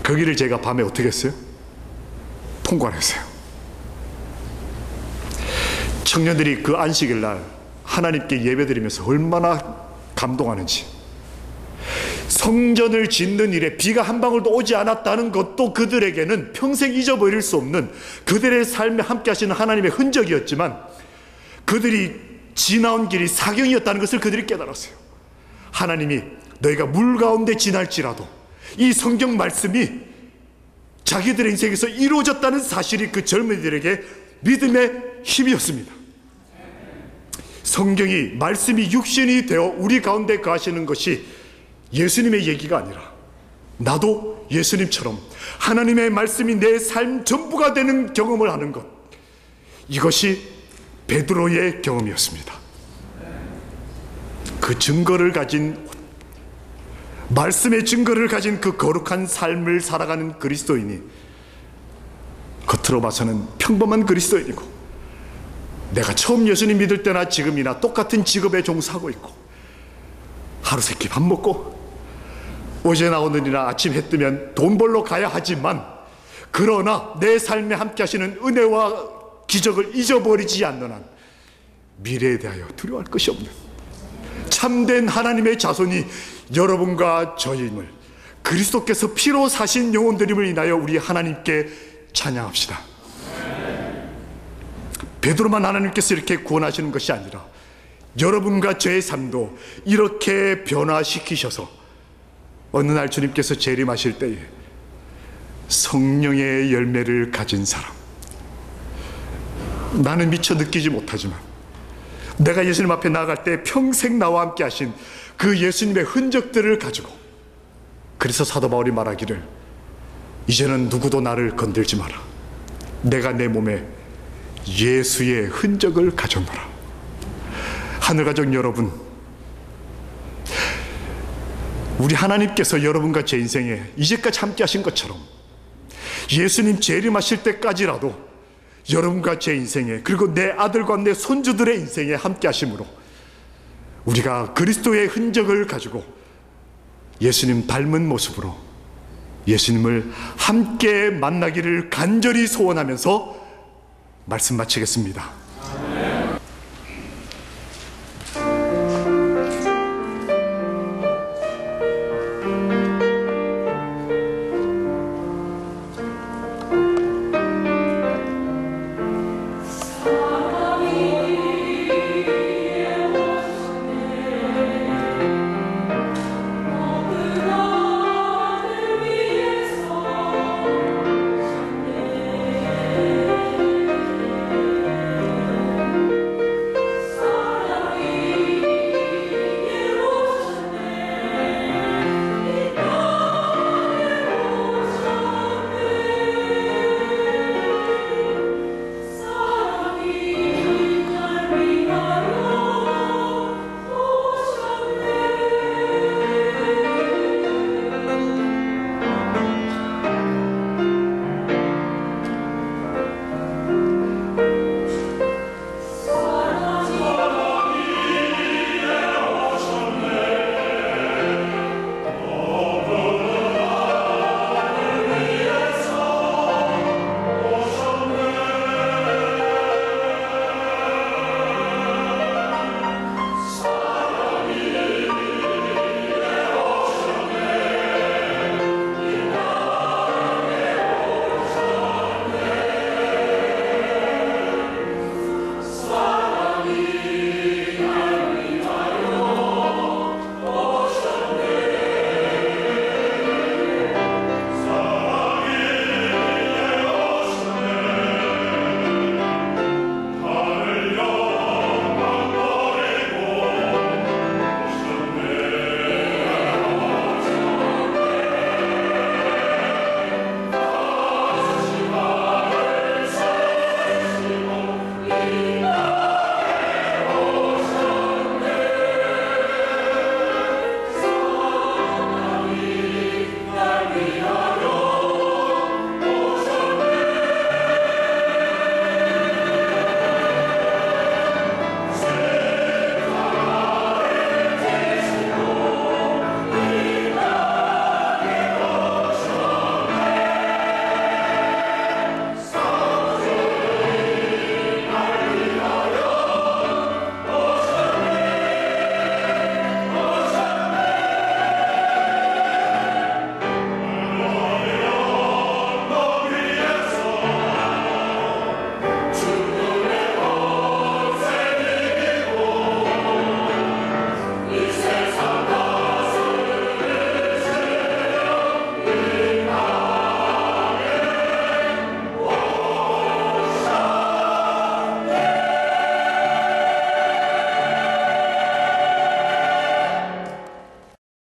거기를 제가 밤에 어떻게 했어요? 통과를 했어요. 청년들이 그 안식일 날 하나님께 예배드리면서 얼마나 감동하는지. 성전을 짓는 일에 비가 한 방울도 오지 않았다는 것도 그들에게는 평생 잊어버릴 수 없는 그들의 삶에 함께 하시는 하나님의 흔적이었지만, 그들이 지나온 길이 사경이었다는 것을 그들이 깨달았어요. 하나님이 너희가 물 가운데 지날지라도 이 성경 말씀이 자기들의 인생에서 이루어졌다는 사실이 그 젊은이들에게 믿음의 힘이었습니다. 성경이, 말씀이 육신이 되어 우리 가운데 거하시는 것이 예수님의 얘기가 아니라 나도 예수님처럼 하나님의 말씀이 내 삶 전부가 되는 경험을 하는 것, 이것이 베드로의 경험이었습니다. 그 증거를 가진, 말씀의 증거를 가진 그 거룩한 삶을 살아가는 그리스도인이 겉으로 봐서는 평범한 그리스도인이고, 내가 처음 예수님 믿을 때나 지금이나 똑같은 직업에 종사하고 있고, 하루 세끼 밥 먹고 어제 나오느니나 아침 해 뜨면 돈 벌러 가야 하지만, 그러나 내 삶에 함께 하시는 은혜와 기적을 잊어버리지 않는 한 미래에 대하여 두려워할 것이 없는 참된 하나님의 자손이 여러분과 저임을, 그리스도께서 피로 사신 영혼들임을 인하여 우리 하나님께 찬양합시다. 베드로만 하나님께서 이렇게 구원하시는 것이 아니라 여러분과 저의 삶도 이렇게 변화시키셔서 어느 날 주님께서 재림하실 때에 성령의 열매를 가진 사람, 나는 미처 느끼지 못하지만 내가 예수님 앞에 나아갈 때 평생 나와 함께 하신 그 예수님의 흔적들을 가지고, 그래서 사도 바울이 말하기를 이제는 누구도 나를 건들지 마라. 내가 내 몸에 예수의 흔적을 가졌노라. 하늘가족 여러분, 우리 하나님께서 여러분과 제 인생에 이제까지 함께 하신 것처럼 예수님 재림하실 때까지라도 여러분과 제 인생에, 그리고 내 아들과 내 손주들의 인생에 함께 하심으로 우리가 그리스도의 흔적을 가지고 예수님 닮은 모습으로 예수님을 함께 만나기를 간절히 소원하면서 말씀 마치겠습니다.